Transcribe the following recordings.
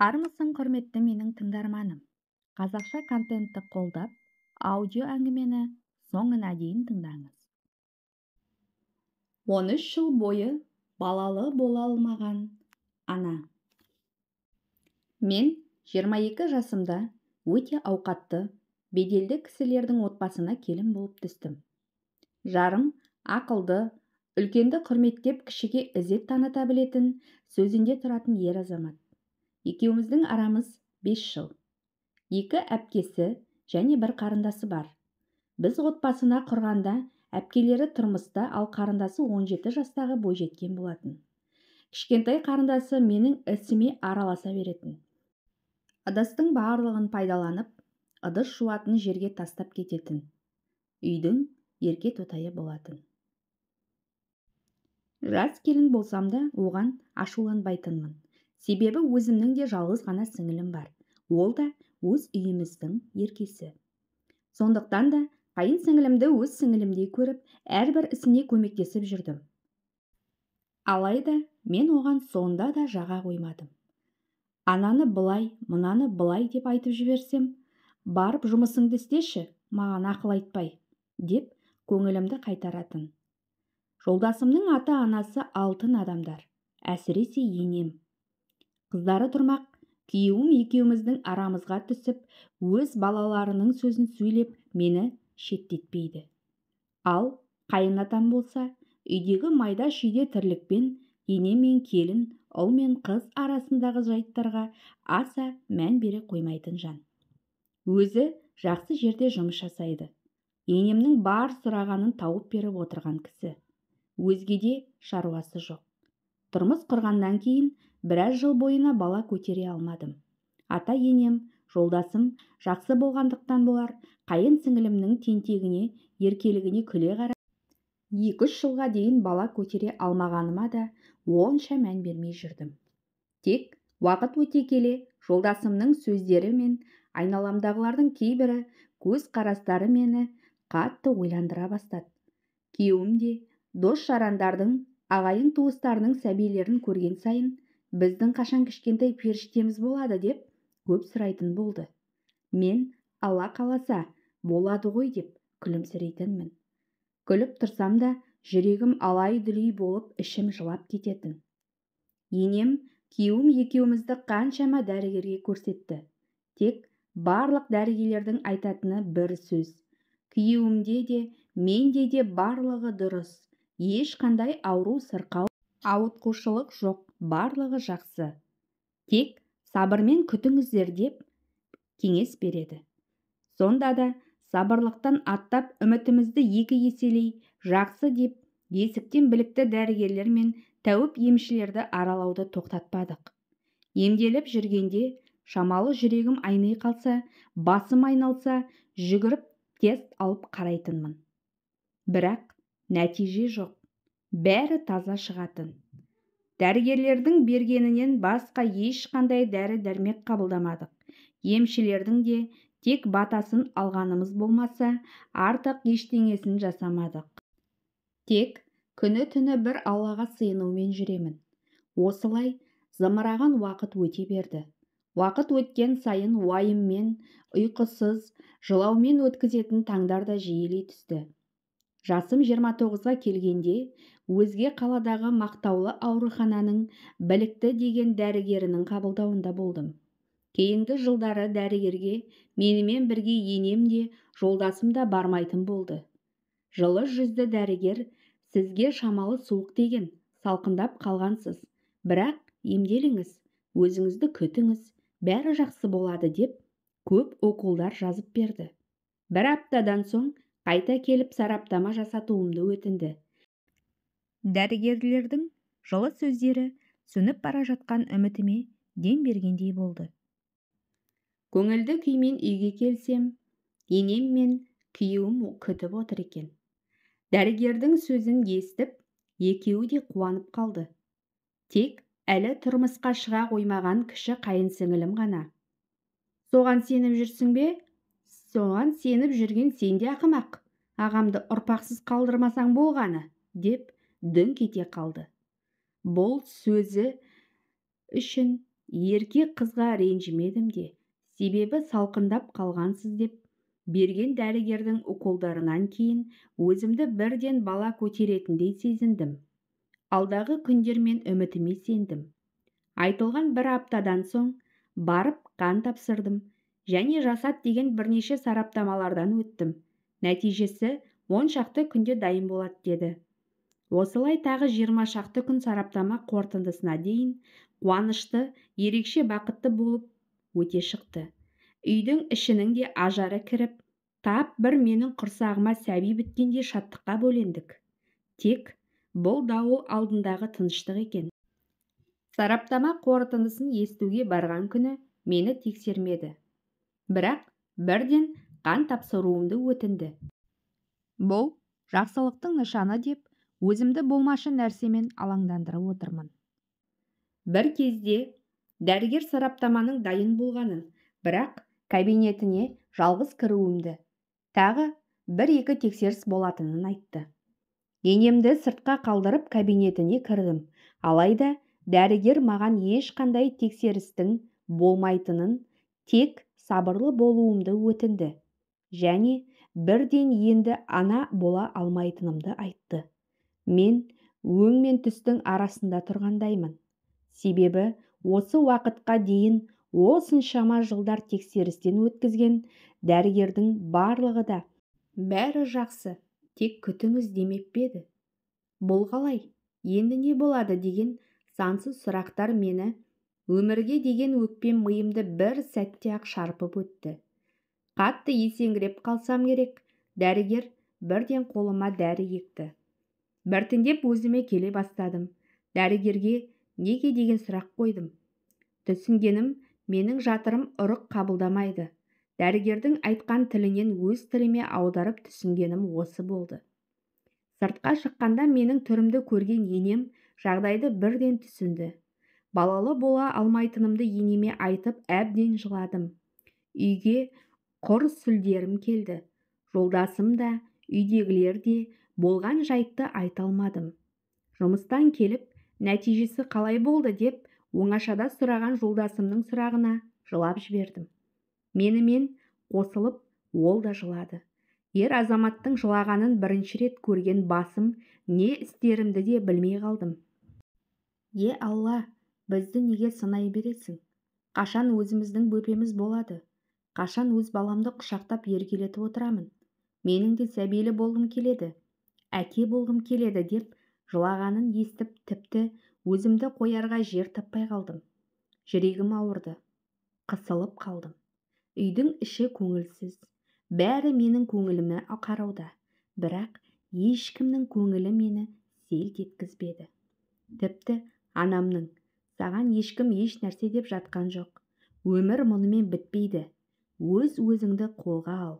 Армысың құрметті менің тыңдарманым. Қазақша контентті қолдап, аудио әңгімені соңына дейін тыңдаңыз. 13 жыл бойы балалы бола алмаған ана. Мен 22 жасымда өте ауқатты, беделді кісілердің отбасына келін болып түстім. Жарым ақылды, үлкенді құрметтеп кішіге ізет таныта білетін, сөзінде тұратын ер азамат. Екеуміздің арамыз 5 жыл. 2 әпкесі және 1 қарындасы бар. Біз отбасына құрғанда әпкелері тұрмыста, ал қарындасы 17 жастағы бойжеткен болатын. Кішкентай қарындасы менің ісіме араласа беретін. Ыдыстың барлығын пайдаланып, ыдыс жуатын жерге тастап кететін. Үйдің ерке тотайы болатын. Жас келін болсам да оған ашуланбайтынмын. Себебі өзімнің де жалғыз ғана сіңілім бар. Ол да өз үйіміздің еркесі. Сондықтан да қайын сіңілімді өз сіңілімдей көріп, әрбір ісіне көмектесіп жүрдім. Алайда мен оған сонда да жаға қоймадым. Ананы былай, мынаны былай деп айтып жіберсем, барып жұмысыңды істеші, маған ақыл айтпай, деп көңілімді қайтаратын. Жолдасымның ата-анасы алтын адамдар, әсіресе енем. Қыздары тұрмақ, күйеуім екеуміздің арамызға түсіп, өз балаларының сөзін сөйлеп, мені шеттетпейді. Ал қайынатам болса, үйдегі майда шүйде тірлікпен, ене мен келін, ұл мен қыз арасындағы жайттарға аса мән бере қоймайтын жан. Өзі жақсы жерде жұмыс жасайды. Енемнің бар сұрағанын тауып беріп отырған кісі. Өзгеде шаруасы жоқ. Тұрмыс құрғаннан кейін біраз жыл бойына бала көтере алмадым. Ата-енем, жолдасым жақсы болғандықтан болар, қайын сіңілімнің тентегіне, еркелігіне күле қарап, 2-3 жылға дейін бала көтере алмағаныма да онша мән бермей жүрдім. Тек уақыт өте келе, жолдасымның сөздері мен айналамдағылардың кейбірі көз қарастары мені қатты ойландыра бастады. Күйеуім де дос-жарандардың, ағайын туыстарының сәбилерін көрген сайын, біздің қашан кішкентай періштеміз болады деп көп сұрайтын болды. Мен Алла қаласа болады ғой деп күлімсірейтінмін. Күліп тұрсам да жүрегім алай-дүлей болып ішім жылап кететін. Енем күйеуім екеумізді қаншама дәрігерге көрсетті. Тек барлық дәрігерлердің айтатыны бір сөз. Күйеуімде де, менде де барлығы дұрыс. Ешқандай ауру сырқау, ауытқушылық жоқ, барлығы жақсы. Тек сабырмен күтіңіздер деп кеңес береді. Сонда да сабырлықтан аттап үмітімізді 2 еселей жақсы деп есіктен білікті дәрігерлер мен тәуіп емшілерді аралауды тоқтатпадық. Емделіп жүргенде шамалы жүрегім айни қалса, басым айналса, жүгіріп тест алып қарайтынмын. Бірақ нәтиже жоқ. Бәрі таза шығатын. Дәрігерлердің бергенінен басқа ешқандай дәрі-дәрмек қабылдамадық. Емшілердің де тек батасын алғанымыз болмаса, артық ештеңесін жасамадық. Тек күні-түні бір Аллаға сыйынумен жүремін. Осылай зымыраған уақыт өте берді. Уақыт өткен сайын уайыммен, ұйқысыз, жылаумен өткізетін таңдар да жиілей түсті. Жасым 29-ға келгенде, өзге қаладағы мақтаулы аурухананың білікті деген дәрігерінің қабылдауында болдым. Кейінгі жылдары дәрігерге менімен бірге енем де, жолдасым да бармайтын болды. Жылы жүзді дәрігер, сізге шамалы суық деген, салқындап қалғансыз. Бірақ емделіңіз, өзіңізді күтіңіз, бәрі жақсы болады деп көп уколдар жазып берді. 1 аптадан соң қайта келіп сараптама жасатуымды өтінді. Дәрігерлердің жылы сөздері сөніп бара жатқан үмітіме дем бергендей болды. Көңілді күймен үйге келсем, енем мен күйеуім күтіп отыр екен. Дәрігердің сөзін естіп, екеуі де қуанып қалды. Тек әлі тұрмысқа шыға қоймаған кіші қайын сіңілім ғана. Соған сеніп жүрсің бе? Соған сеніп жүрген сен де ақымақ. ағамды ұрпақсыз қалдырмасаң болғаны, деп дүңк ете қалды. Бұл сөзі үшін ерке қызға ренжімедім де, себебі салқындап қалғансыз деп берген дәрігердің уколдарынан кейін өзімді бірден бала көтеретіндей сезіндім. Алдағы күндермен үмітіме сендім. Айтылған бір аптадан соң барып қан тапсырдым және жасат деген бірнеше сараптамалардан өттім. Нәтижесі 10 шақты күнде дайын болады деді. Осылай тағы 20 шақты күн сараптама қорытындысына дейін қуанышты, ерекше бақытты болып өте шықты. Үйдің ішінің де ажары кіріп, тап бір менің құрсағыма сәби біткенде шаттыққа бөлендік. Тек бұл дауыл алдындағы тыныштық екен. Сараптама қорытындысын естуге барған күні мені тексермеді. Бірақ бірден қан тапсыруымды өтінді. Бұл жақсылықтың нышаны деп өзімді болмашы нәрсемен алаңдандырып отырмын. Бір кезде дәрігер сараптаманың дайын болғанын, бірақ кабинетіне жалғыз кіруімді, тағы 1-2 тексеріс болатынын айтты. Енемді сыртқа қалдырып кабинетіне кірдім, алайда дәрігер маған ешқандай тексерістің болмайтынын, тек сабырлы болуымды өтінді және бірден енді ана бола алмайтынымды айтты. Мен өң мен түстің арасында тұрғандаймын. Себебі осы уақытқа дейін осыншама жылдар тексерістен өткізген дәрігердің барлығы да бәрі жақсы, тек күтіңіз демеп пе еді? Бұл қалай? Енді не болады деген сансыз сұрақтар мені өмірге деген өкпем миымды бір сәтте-ақ шарпып өтті. Қатты есеңгіреп қалсам керек, дәрігер бірден қолыма дәрі екті. Біртіндеп өзіме келе бастадым. Дәрігерге неге деген сұрақ қойдым. Түсінгенім, менің жатырым ұрық қабылдамайды. Дәрігердің айтқан тілінен өз тіліме аударып түсінгенім осы болды. Сыртқа шыққанда менің түрімді көрген енем жағдайды бірден түсінді. Балалы бола алмайтынымды енеме айтып әбден жыладым. Үйге құр сүлдерім келді. Жолдасым да, үйдегілер де болған жайтты айта алмадым. Жұмыстан келіп, нәтижесі қалай болды деп оңашада сұраған жолдасымның сұрағына жылап жібердім. Менімен қосылып, ол да жылады. Ер азаматтың жылағанын бірінші рет көрген басым не істерімді де білмей қалдым. Е Алла, бізді неге сынай бересің? Қашан өзіміздің бөпеміз болады? Қашан өз баламды құшақтап еркелетіп отырамын? Менің де сәбилі болғым келеді, әке болғым келеді деп жылағанын естіп, тіпті өзімді қоярға жер таппай қалдым. Жүрегім ауырды, қысылып қалдым. Үйдің іші көңілсіз, бәрі менің көңіліме қарауда, бірақ ешкімнің көңілі мені селт еткізбеді. Тіпті анамның, саған ешкім еш нәрсе деп жатқан жоқ. Өмір мұнымен бітпейді. Өз-өзіңді қолға ал.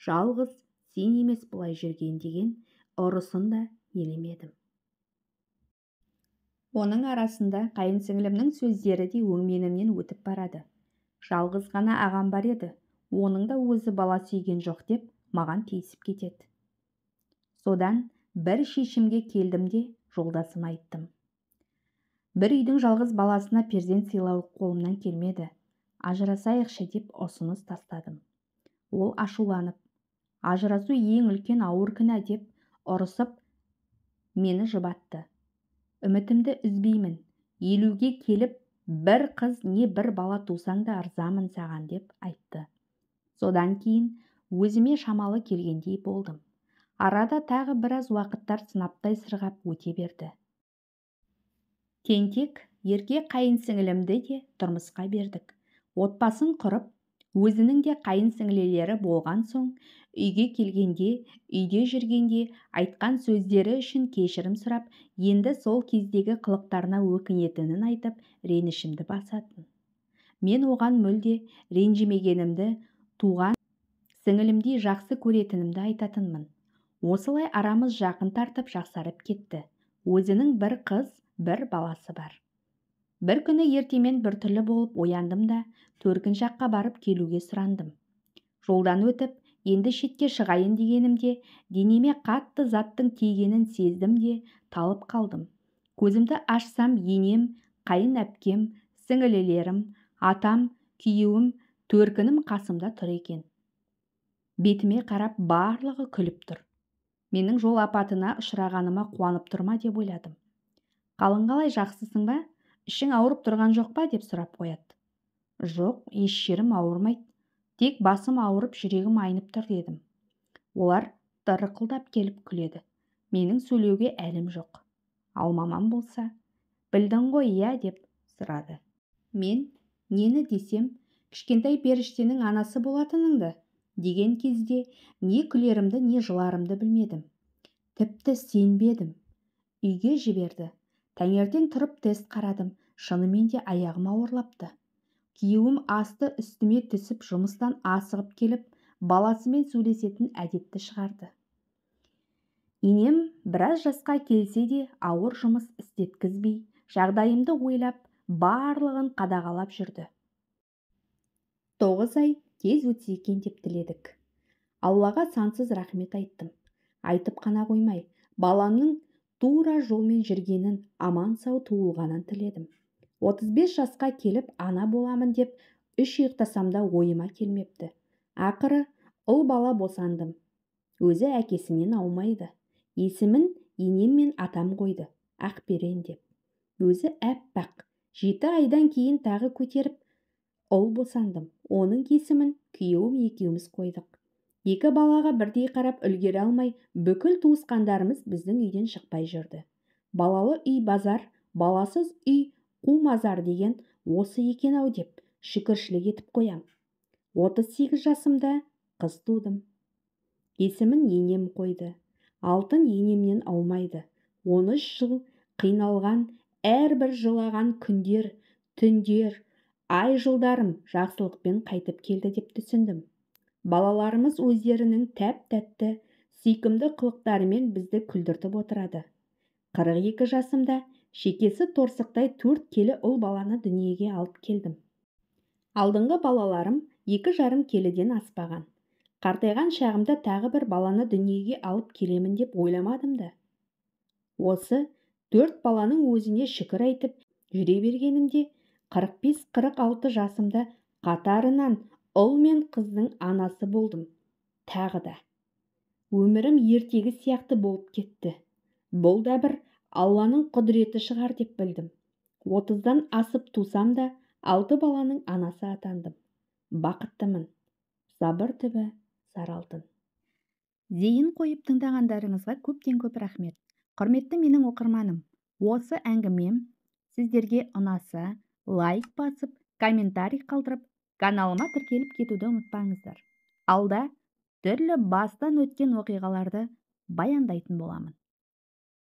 Жалғыз сен емес бұлай жүрген деген ұрысын да елемедім. Оның арасында қайынсіңлімнің сөздері де өңменімнен өтіп барады. Жалғыз ғана ағам бар еді, оның да өзі бала сүйген жоқ деп маған тиісіп кетеді. Содан бір шешімге келдім де жолдасыма айттым. Бір үйдің жалғыз баласына перзент сыйлау қолымнан келмеді. Ажырасайықшы деп ұсыныс тастадым. Ол ашуланып, ажырасу ең үлкен ауыр күнә деп ұрысып мені жұбатты. Үмітімді үзбеймін. 50-ге келіп, бір қыз не бір бала тусаң да ырзамын саған деп айтты. Содан кейін өзіме шамалы келгендей болдым. Арада тағы біраз уақыттар сынаптай сырғап өте берді. Тентек ерке қайынсіңлімді де тұрмысқа бердік. Отбасын құрып, өзінің де қайынсіңлілері болған соң, үйге келгенде, үйде жүргенде айтқан сөздері үшін кешірім сұрап, енді сол кездегі қылықтарына өкінетінін айтып, ренішімді басатын. Мен оған мүлде ренжімегенімді, туған сіңілімдей жақсы көретінімді айтатынмын. Осылай арамыз жақын тартып жақсарып кетті. Өзінің бір қыз, бір баласы бар. Бір күні ертемен біртүрлі болып ояндым да, төркін жаққа барып келуге сұрандым. Жолдан өтіп, енді шетке шығайын дегенімде денеме қатты заттың тигенін сездім де талып қалдым. Көзімді ашсам енем, қайын әпкем, сіңілілерім, атам, күйеуім, төркінім қасымда тұр екен. Бетіме қарап барлығы күліп тұр. Менің жол апатына ұшырағаныма қуанып тұрма деп ойладым. Қалың қалай, жақсысың ба? Ішің ауырып тұрған жоқ па деп сұрап қояды. Жоқ, еш жерім ауырмайды. Тек басым ауырып, жүрегім айнып тұр дедім. Олар тырықылдап келіп күледі. Менің сөйлеуге әлім жоқ. Ал мамам болса, білдің ғой, иә деп сұрады. Мен нені десем, кішкентай періштенің анасы болатыныңды деген кезде не күлерімді, не жыларымды білмедім. Тіпті сенбедім. Үйге жіберді. Таңертең тұрып тест қарадым. Шынымен де аяғым ауырлапты. Күйеуім асты үстіме түсіп жұмыстан асығып келіп, баласымен сөйлесетін әдетті шығарды. Енем біраз жасқа келсе де ауыр жұмыс істеткізбей, жағдайымды ойлап, барлығын қадағалап жүрді. 9 ай тез өтсе екен деп тіледік. Аллаға сансыз рахмет айттым. Айтып қана қоймай, баламның тура жолмен жүргенін, аман сау туылғанын тіледім. 35 жасқа келіп ана боламын деп 3 ұйықтасам да ойыма келмепті. Ақыры ұл бала босандым. Өзі әкесінен аумайды. Есімін енем мен атам қойды, Ақберен деп. Өзі әппақ. 7 айдан кейін тағы көтеріп ұл босандым. Оның есімін күйеуім екеуміз қойдық. 2 балаға бірдей қарап үлгере алмай, бүкіл туысқандарымыз біздің үйден шықпай жүрді. Балалы үй базар, баласыз үй қу мазар деген осы екен-ау деп шүкіршілік етіп қоям. 38 жасымда қыз тудым. Есімін енем қойды. Алтын енемнен аумайды. 13 жыл қиналған, әрбір жылаған күндер, түндер, ай жылдарым жақсылықпен қайтып келді деп түсіндім. Балаларымыз өздерінің тәп-тәтті, сүйкімді қылықтарымен бізді күлдіртіп отырады. 42 жасымда шекесі торсықтай 4 келі ұл баланы дүниеге алып келдім. Алдыңғы балаларым 2,5 келіден аспаған. Қартайған шағымда тағы бір баланы дүниеге алып келемін деп ойламадым да. Осы 4 баланың өзіне шүкір айтып жүре бергенімде 45-46 жасымда қатарынан ұл мен қыздың анасы болдым. Тағы да. Өмірім ертегі сияқты болып кетті. Бұл да бір Алланың құдіреті шығар деп білдім. 30-дан асып тусам да 6 баланың анасы атандым. Бақыттымын. Сабыр түбі сары алтын. Зейін қойып тыңдағандарыңызға көптен көп рахмет. Құрметті менің оқырманым, осы әңгімем сіздерге ұнаса, лайк басып, комментарий қалдырып, каналыма тіркеліп кетуді ұмытпаңыздар. Алда түрлі бастан өткен оқиғаларды баяндайтын боламын.